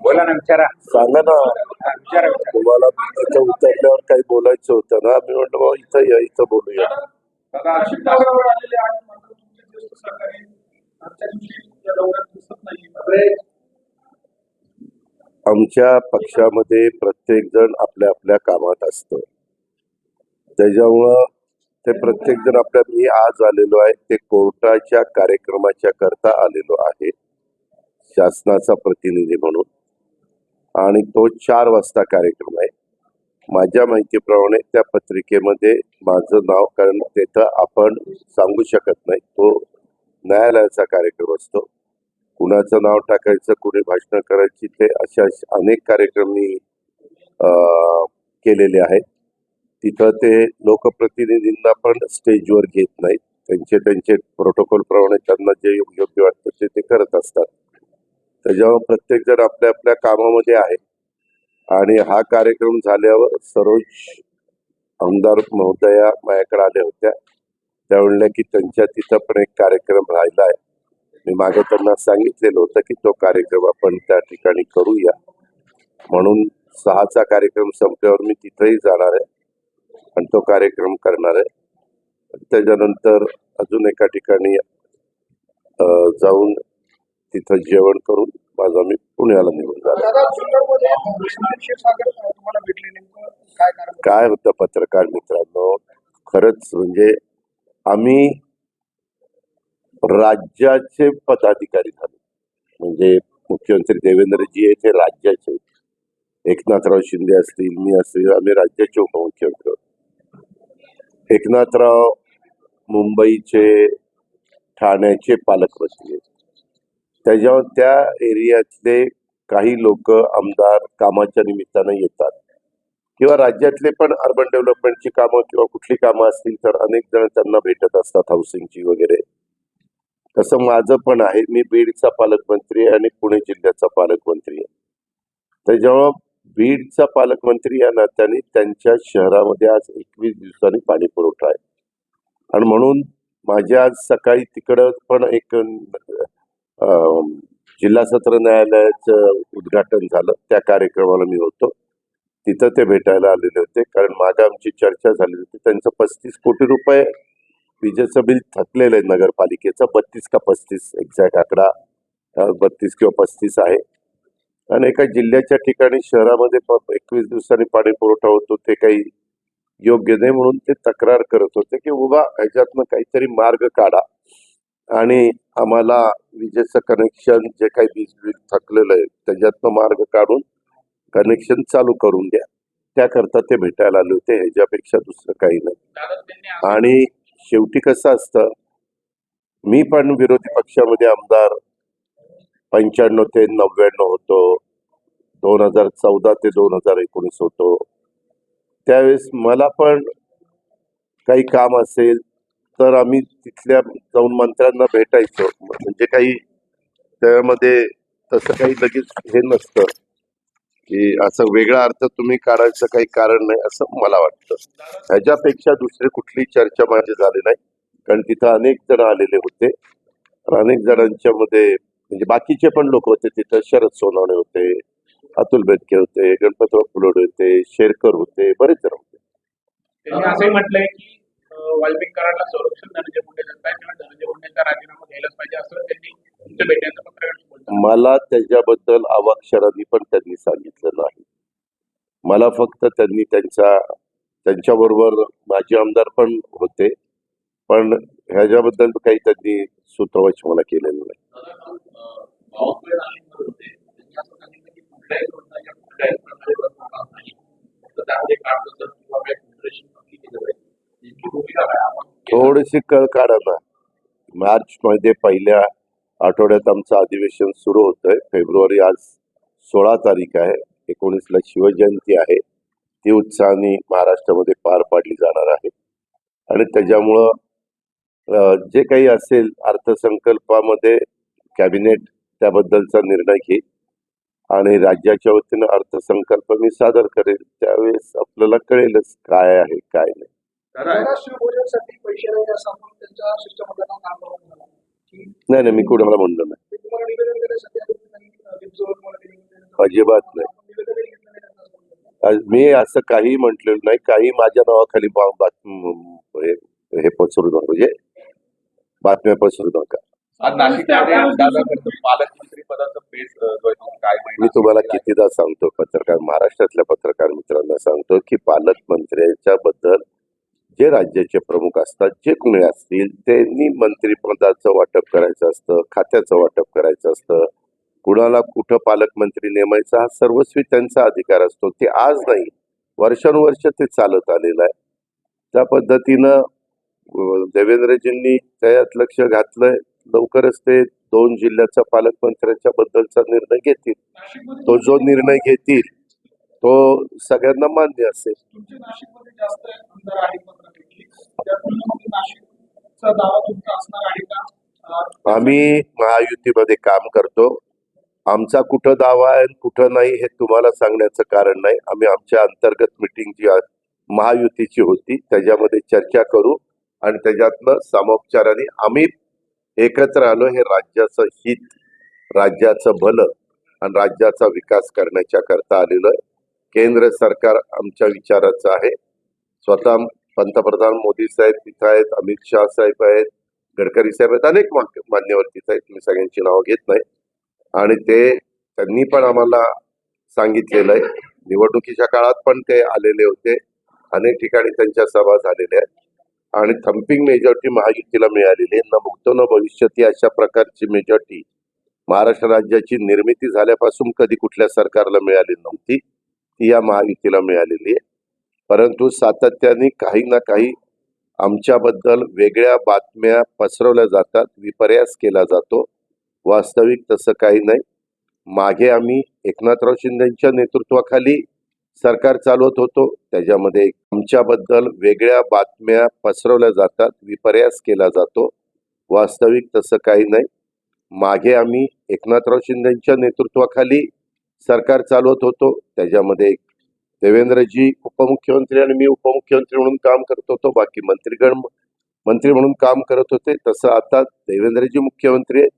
बोला ना, विचारा. सांगा ना, विचारा विचारा. तुम्हाला इथं उतरल्यावर काही बोलायचं होतं ना. मी म्हटलं बाबा इथं या, इथं बोलूया. दादा, अशी दौऱ्यावर आलेले आहेत, मात्र तुमचे ज्येष्ठ सहकारी आजच्या दिवशी या दौऱ्यात दिसत नाही. आमच्या पक्षामध्ये प्रत्येक जण आपल्या आपल्या कामात असतं, त्याच्यामुळं ते प्रत्येक जण आपल्या. मी आज आलेलो आहे ते कोर्टाच्या कार्यक्रमाच्या करता आलेलो आहे, शासनाचा प्रतिनिधी म्हणून, आणि तो 4 वाजता कार्यक्रम आहे. माझ्या माहितीप्रमाणे त्या पत्रिकेमध्ये माझं नाव, कारण तिथं आपण सांगू शकत नाही, तो न्यायालयाचा कार्यक्रम असतो, कुणाचं नाव टाकायचं, कुणी भाषण करायची, ते अशा अनेक कार्यक्रम मी केलेले आहेत. तिथं ते लोकप्रतिनिधींना पण स्टेजवर घेत नाहीत, त्यांचे प्रोटोकॉल प्रमाणे त्यांना जे योग्य वाटतं ते करत असतात. त्याच्यामुळे प्रत्येक जण आपल्या आपल्या कामामध्ये आहे. आणि हा कार्यक्रम झाल्यावर सरोज आमदार महोदया माझ्याकडे आल्या होत्या, त्या म्हणल्या की त्यांच्या तिथं पण एक कार्यक्रम राहिला आहे. मी मागे त्यांना सांगितलेलं होतं की तो कार्यक्रम आपण त्या ठिकाणी करूया म्हणून. 6चा कार्यक्रम संपल्यावर मी तिथेही जाणार आहे आणि तो कार्यक्रम करणार आहे. त्याच्यानंतर अजून एका ठिकाणी जाऊन तिथं जेवण करून माझा मी पुण्याला निघून जाणार. काय होतं पत्रकार मित्रांनो, खरंच म्हणजे आम्ही राज्याचे पदाधिकारी झालो. म्हणजे मुख्यमंत्री देवेंद्रजी हे ते राज्याचे, एकनाथराव शिंदे असतील, मी असतील, आम्ही राज्याचे उपमुख्यमंत्री. एकनाथराव मुंबईचे, ठाण्याचे पालकमंत्री, त्याच्यावर त्या एरियातले काही लोक आमदार कामाच्या निमित्तानं येतात, किंवा राज्यातले पण अर्बन डेव्हलपमेंटची कामं किंवा कुठली कामं असतील तर अनेक जण त्यांना भेटत असतात, हाऊसिंगची वगैरे. तसं माझं पण आहे, मी बीडचा पालकमंत्री आहे आणि पुणे जिल्ह्याचा पालकमंत्री आहे. त्याच्यामुळं बीडचा पालकमंत्री या नात्याने त्यांच्या शहरामध्ये आज 21 दिवसांनी पाणी पुरवठा आहे, आणि म्हणून माझ्या आज सकाळी तिकडं पण एक जिल्हा सत्र न्यायालयाचं उद्घाटन झालं, त्या कार्यक्रमाला मी होतो. तिथं ते भेटायला आलेले होते, कारण मागे आमची चर्चा झाली होती. त्यांचं 35 कोटी रुपये विजेचं बिल थकलेलं आहे नगरपालिकेचं, 32 का 35 एक्झॅक्ट आकडा 32 किंवा 35 आहे. आणि एका जिल्ह्याच्या ठिकाणी शहरामध्ये 21 दिवसांनी पाणी पुरवठा होतो, ते काही योग्य नाही म्हणून ते तक्रार करत होते की उभा ह्याच्यातनं काहीतरी मार्ग काढा आणि आम्हाला विजेचं कनेक्शन जे काही वीज बिल थकलेलं आहे त्याच्यातनं मार्ग काढून कनेक्शन चालू करून द्या. त्याकरता ते भेटायला आले होते, ह्याच्यापेक्षा दुसरं काही नाही. आणि शेवटी कसं असतं, मी पण विरोधी पक्षामध्ये आमदार 95 ते 99 होतो, 2014 ते 2019 होतो. त्यावेळेस मला पण काही काम असेल तर आम्ही तिथल्या जाऊन मंत्र्यांना भेटायचो. म्हणजे काही त्यामध्ये तसं काही लगेच हे नसतं की असं वेगळा अर्थ तुम्ही काढायचं काही कारण नाही असं मला वाटतं. ह्याच्यापेक्षा दुसरी कुठली चर्चा माझी झाली नाही, कारण तिथं अनेक जण आलेले होते. अनेक जणांच्या मध्ये म्हणजे बाकीचे पण लोक होते तिथं. शरद सोनवणे होते, अतुल बेनके होते, गणपतराव फुलोडे होते, शेरकर होते, बरेच जण होते. त्यांनी असंही म्हटलंय की वाल्मिकांना संरक्षण धनंजय मुंडे देत पाहिजे किंवा धनंजय मुंडेंचा राजीनामा घ्यायलाच पाहिजे असं त्यांनी तुमच्या भेटण्याचं पत्रकार. मला त्याच्याबद्दल अवाक्षरांनी पण त्यांनी सांगितलं नाही. मला फक्त त्यांनी त्यांच्याबरोबर माजी आमदार पण होते, पण ह्याच्याबद्दल काही त्यांनी सूत्रवाच मला केलेलं नाही. थोडीशी कळ काढा ना. मार्च मध्ये पहिल्या आठवड्यात आमचं अधिवेशन सुरू होतंय. फेब्रुवारी आज 16 तारीख आहे, 19ला शिवजयंती आहे. ती उत्साहाने महाराष्ट्रामध्ये पार पाडली जाणार आहे. आणि त्याच्यामुळं जे काही असेल अर्थसंकल्पामध्ये कॅबिनेट त्याबद्दलचा निर्णय घेईल आणि राज्याच्या वतीनं अर्थसंकल्प मी सादर करेल. त्यावेळेस आपल्याला कळेलच काय आहे काय नाही. नाही, मी कुणाला म्हणलं नाही. अजिबात नाही. मी असं काही म्हटलेलं नाही. काही माझ्या नावाखाली हे पसरू नका, म्हणजे बातम्या पसरू नका. आज नाशिकमध्ये दादा खरं पालकमंत्री पदाचा पेच जो आहे तो काय मी महिना तुम्हाला कितीदा सांगतो, महाराष्ट्रातल्या पत्रकार मित्रांना सांगतो की पालकमंत्र्यांच्या बद्दल जे राज्याचे प्रमुख असतात, जे कोणी असतील, त्यांनी मंत्रिपदाचं वाटप करायचं असतं, खात्याचं वाटप करायचं असतं. कुणाला कुठं पालकमंत्री नेमायचा हा सर्वस्वी त्यांचा अधिकार असतो. ते आज नाही, वर्षानुवर्ष ते चालत आलेलं आहे. त्या पद्धतीनं देवेंद्रजींनी त्यात लक्ष घातलंय. लवकरच ते 2 जिल्ह्याचा पालकमंत्र्यांच्या बद्दलचा निर्णय घेतील. तो जो निर्णय घेतील तो सगळ्यांना मान्य असेल. तुमच्या नाशिकमध्ये जास्त आमदार आहेत बऱ्यापैकी. त्या तुलनेमध्ये नाशिकचा दावा तुमचा असणार आहे का? आम्ही महायुतीमध्ये काम करतो. आमचा कुठं दावा आहे कुठं नाही हे तुम्हाला सांगण्याचं कारण नाही. आम्ही आमच्या अंतर्गत मिटिंग जी महायुतीची होती त्याच्यामध्ये चर्चा करू आणि त्याच्यातनं सामोपचाराने आम्ही एकत्र आलो. हे राज्याचं हित, राज्याचं भलं आणि राज्याचा विकास करण्याच्या करता आलेलं आहे. केंद्र सरकार आमच्या विचाराचं आहे. स्वतः पंतप्रधान मोदी साहेब तिथं आहेत, अमित शाह साहेब आहेत, गडकरी साहेब आहेत, अनेक मान्यवर तिथं आहेत. मी सगळ्यांची नावं घेत नाही. आणि त्यांनी पण आम्हाला सांगितलेलं आहे. निवडणुकीच्या काळात पण ते आलेले होते. अनेक ठिकाणी त्यांच्या सभा झालेल्या आहेत आणि थम्पिंग मेजॉरिटी महायुतीला मिळालेली आहे. न भूतो न भविष्यती अशा प्रकारची मेजॉरिटी महाराष्ट्र राज्याची निर्मिती झाल्यापासून कधी कुठल्या सरकारला मिळाली नव्हती. ती या महायुतीला मिळालेली आहे. परंतु सातत्याने काही ना काही आमच्याबद्दल वेगळ्या बातम्या पसरवल्या जातात, विपर्यास केला जातो. वास्तविक तसं काही नाही. मागे आम्ही एकनाथराव शिंदेच्या नेतृत्वाखाली सरकार चालवत होतो. त्याच्यामध्ये आमच्याबद्दल वेगळ्या बातम्या पसरवल्या जातात, विपर्यास केला जातो. वास्तविक तसं काही नाही. मागे आम्ही एकनाथराव शिंदेच्या नेतृत्वाखाली सरकार चालवत होतो. त्याच्यामध्ये देवेंद्रजी उपमुख्यमंत्री आणि मी उपमुख्यमंत्री म्हणून काम करत होतो. बाकी मंत्री म्हणून काम करत होते. तसं आता देवेंद्रजी मुख्यमंत्री आहेत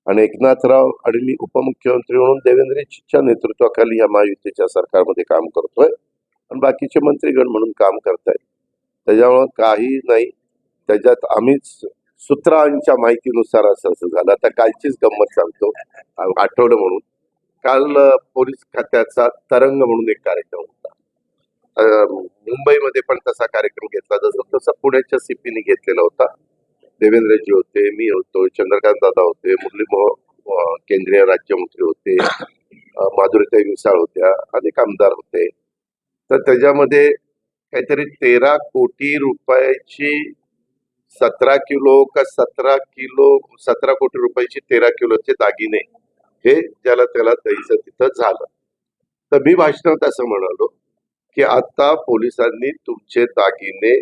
आणि एकनाथराव आणि मी उपमुख्यमंत्री म्हणून देवेंद्रजीच्या नेतृत्वाखाली या महायुतीच्या सरकारमध्ये काम करतोय आणि बाकीचे मंत्रीगण म्हणून काम करतायत. त्याच्यामुळं काही नाही. त्याच्यात आम्हीच सूत्रांच्या माहितीनुसार असं झालं. आता कालचीच गंमत सांगतो, आठवलं म्हणून. काल पोलीस खात्याचा तरंग म्हणून एक कार्यक्रम होता. मुंबईमध्ये पण तसा कार्यक्रम घेतला तसा पुण्याच्या सीपीने घेतलेला होता. देवेंद्रजी होते, मी होतो, चंद्रकांत दादा होते, मुरली केंद्रीय राज्यमंत्री होते, माधुरीताई मिसाळ होत्या, अनेक आमदार होते. तर त्याच्यामध्ये काहीतरी 13 कोटी रुपयाची 17 किलो का 17 कोटी रुपयाची 13 किलोचे दागिने हे ज्याला त्याला द्यायचं तिथं झालं. तर मी भाषणात असं म्हणालो की आता पोलिसांनी तुमचे दागिने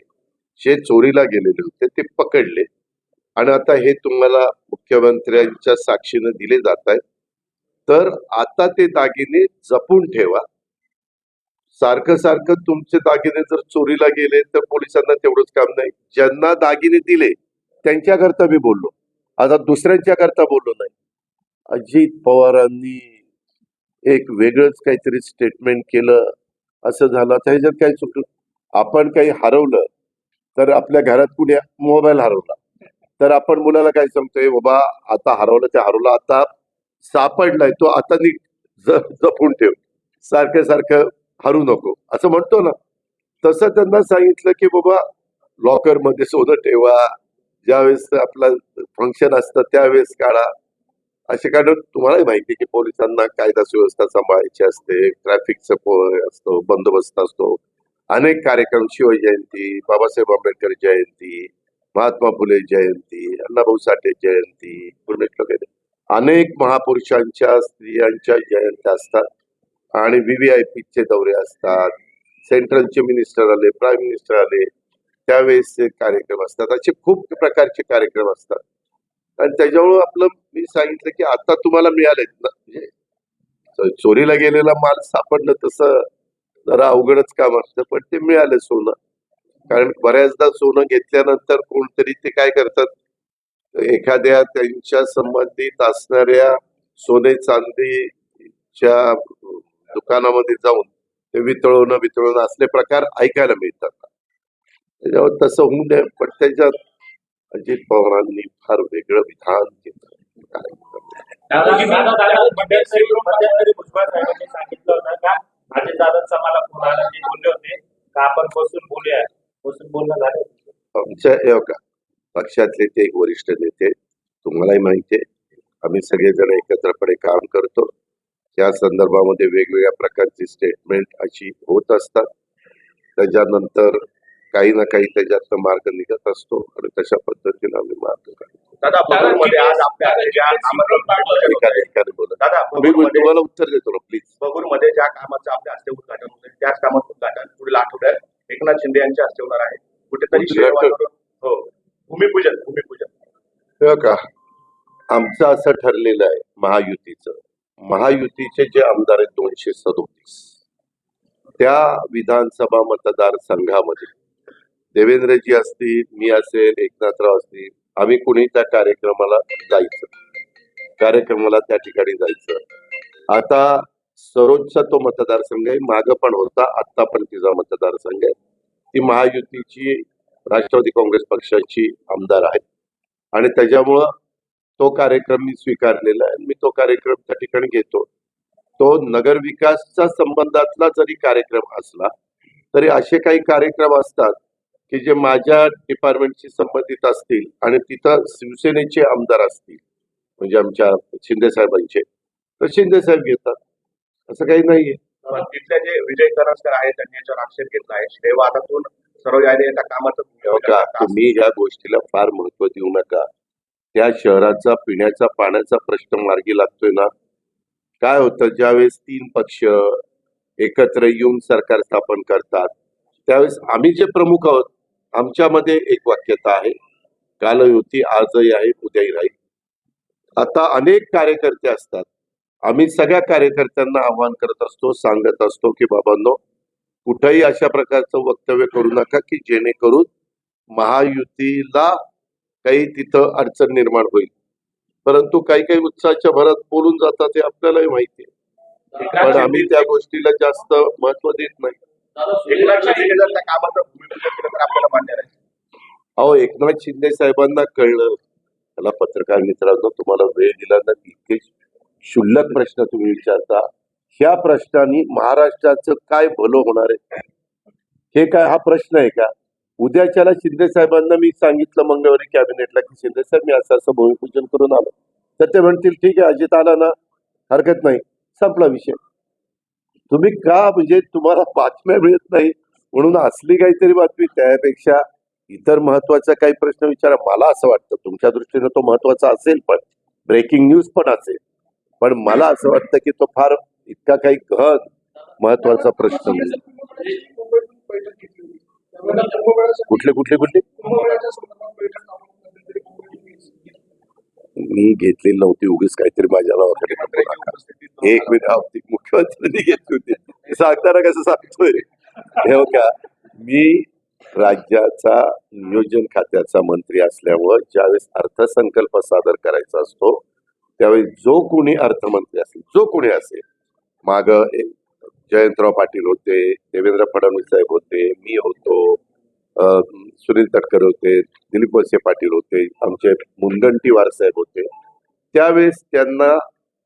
जे चोरीला गेलेले होते ते पकडले आणि आता हे तुम्हाला मुख्यमंत्र्यांच्या साक्षीने दिले जात आहेत. तर आता ते दागिने जपून ठेवा. सारखं सारखं तुमचे दागिने जर चोरीला गेले तर पोलिसांना तेवढंच काम नाही. ज्यांना दागिने दिले त्यांच्याकरता मी बोललो, आता दुसऱ्यांच्या करता बोललो नाही. अजित पवारांनी एक वेगळंच काहीतरी स्टेटमेंट केलं, असं झालं. आता ह्याच्यात काय चुकलं? आपण काही हरवलं तर आपल्या घरात कुणी मोबाईल हरवला तर आपण मुलाला काय सांगतोय, बाबा आता हरवलं ते हरवलं, आता सापडलाय तो आता जपून ठेव, सारखं सारखं हरू नको असं म्हणतो ना. तसं त्यांना सांगितलं की बाबा लॉकर मध्ये सोनं ठेवा, ज्यावेळेस आपलं फंक्शन असतं त्यावेळेस काढा. असे कारण तुम्हालाही माहिती की पोलिसांना कायदा सुव्यवस्था सांभाळायची असते, ट्रॅफिकचं असतो, बंदोबस्त असतो, अनेक कार्यक्रम, शिवजयंती, बाबासाहेब आंबेडकर जयंती, महात्मा फुले जयंती, अण्णाभाऊ साठे जयंती, अनेक महापुरुषांच्या स्त्रियांच्या जयंत्या असतात आणि VVIPचे दौरे असतात. सेंट्रलचे मिनिस्टर आले, प्राईम मिनिस्टर आले त्यावेळेस कार्यक्रम असतात. असे खूप प्रकारचे कार्यक्रम असतात आणि त्याच्यामुळे आपलं मी सांगितलं की आता तुम्हाला मिळालेत ना, म्हणजे चोरीला गेलेला माल सापडणं तसं जरा अवघडच काम असतं, पण ते मिळालं सोनं. कारण बऱ्याचदा सोनं घेतल्यानंतर कोणतरी ते काय करतात, एखाद्या त्यांच्या संबंधित असणाऱ्या सोने चांदी च्या दुकानामध्ये जाऊन ते वितळवणं असले प्रकार ऐकायला मिळतात. त्याच्यावर तसं होऊ नये, पण त्याच्यात अजित पवारांनी फार वेगळं विधान केलं. मध्यंतरी भुजबळ साहेबांनी सांगितलं होतं का अजितदादांचा मला फोन आला, ते बोलले होते का आपण बसून बोलूया, बसून बोलणं झालं. आमच्या पक्षातले ते एक वरिष्ठ नेते, तुम्हालाही माहिती आहे, आम्ही सगळेजण एकत्रपणे काम करतो. त्या संदर्भामध्ये वेगवेगळ्या प्रकारची स्टेटमेंट अशी होत असतात. त्याच्यानंतर काही ना काही त्याच्यात मार्ग निघत असतो आणि तशा पद्धतीने आम्ही मार्ग काढतो. दादा बगूरमध्ये आज आपल्या ज्या एकाने बोला. दादा मी तुम्हाला उत्तर देतो ना, प्लीज. बगूरमध्ये ज्या कामाचं आपल्या हस्ते उद्घाटन होतं त्याच कामाचं उद्घाटन पुढील आठवड्यात एकनाथ शिंदे यांच्या हस्ते होणार आहे. कुठेतरी उद्घाटन? हो, भूमिपूजन हे का आमचं असं ठरलेलं आहे महायुतीचे जे आमदार आहेत 237 त्या विधानसभा मतदारसंघामध्ये देवेंद्रजी असतील, मी असेल, एकनाथराव असतील, आम्ही कुणी त्या कार्यक्रमाला त्या ठिकाणी जायचं. आता सरोजचा तो मतदारसंघ आहे, मागं पण होता, आत्ता पण तिचा मतदारसंघ आहे. ती महायुतीची राष्ट्रवादी काँग्रेस पक्षाची आमदार आहे आणि त्याच्यामुळं तो कार्यक्रम मी स्वीकारलेला आहे. मी तो कार्यक्रम त्या ठिकाणी घेतो. तो नगर विकासचा संबंधातला जरी कार्यक्रम असला तरी असे काही कार्यक्रम असतात की जे माझ्या डिपार्टमेंटशी संबंधित असतील आणि तिथं शिवसेनेचे आमदार असतील, म्हणजे आमच्या शिंदे साहेबांचे, तर शिंदे साहेब घेतात, असं काही नाहीये. तिथले जे विजय करंजकर आहेत त्यांनी याच्यावर आक्षेप घेतला आहे. श्रेयवादातून सर्व या कामाचं तुम्ही ह्या गोष्टीला फार महत्व देऊ नका. त्या शहराचा पिण्याचा पाण्याचा प्रश्न मार्गी लागतोय ना. काय होतं, ज्यावेळेस 3 पक्ष एकत्र येऊन सरकार स्थापन करतात त्यावेळेस आम्ही जे प्रमुख आहोत आमच्यामध्ये एक वाक्यता आहे, कालही आजही आहे, उद्याही राहील. आता अनेक कार्यकर्ते असतात, आम्ही सगळ्या कार्यकर्त्यांना आवाहन करत असतो, सांगत असतो की बाबांनो, कुठेही अशा प्रकारचं वक्तव्य करू नका की जेणेकरून महायुतीला काही तिथं अडचण निर्माण होईल. परंतु काही उत्साहाच्या भरात बोलून जातात हे आपल्यालाही माहिती आहे, पण आम्ही त्या गोष्टीला जास्त महत्व देत नाही. एकनाथ शिंदे जर त्या कामाचं भूमिपूजन केलं तर आपल्याला मान्य राहील. अहो, एकनाथ शिंदे साहेबांना कळलं. त्याला पत्रकार मित्रांनो, तुम्हाला वेळ दिला ना, इतके क्षुल्लक प्रश्न तुम्ही विचारता. ह्या प्रश्नांनी महाराष्ट्राचं काय भलं होणार आहे, हे काय हा प्रश्न आहे का? उद्याच्याला शिंदे साहेबांना मी सांगितलं मंगळवारी कॅबिनेटला की शिंदे साहेब मी असं भूमिपूजन करून आलो, तर ते म्हणतील ठीक आहे, अजित आला ना, हरकत नाही, संपला विषय. तुम्ही का, म्हणजे तुम्हाला बातम्या मिळत नाही म्हणून असली काहीतरी बातमी, त्यापेक्षा इतर महत्वाचा काही प्रश्न विचारा. मला असं वाटतं तुमच्या दृष्टीने तो महत्वाचा असेल, पण ब्रेकिंग न्यूज पण असेल, पण मला असं वाटतं की तो फार इतका काही गहन महत्वाचा प्रश्न नाही. कुठले मी घेतलेली नव्हती, उगीच काहीतरी माझ्या नावाकडे. एक मिनिट, मुख्यमंत्र्यांनी घेतली होती सांगताना कसं सांगतोय हे का? मी राज्याचा नियोजन खात्याचा मंत्री असल्यामुळे ज्यावेळेस अर्थसंकल्प सादर करायचा असतो त्यावेळी जो कोणी अर्थमंत्री असेल, जो कोणी असेल, माग जयंतराव पाटील होते, देवेंद्र फडणवीस साहेब होते, मी होतो, सुनील तटकरे होते, दिलीप वळसे पाटील होते, आमचे मुनगंटीवार साहेब होते, त्यावेळेस त्यांना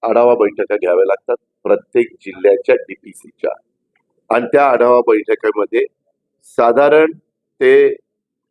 आढावा बैठका घ्याव्या लागतात प्रत्येक जिल्ह्याच्या डीपीसीच्या. आणि त्या आढावा बैठकीमध्ये साधारण ते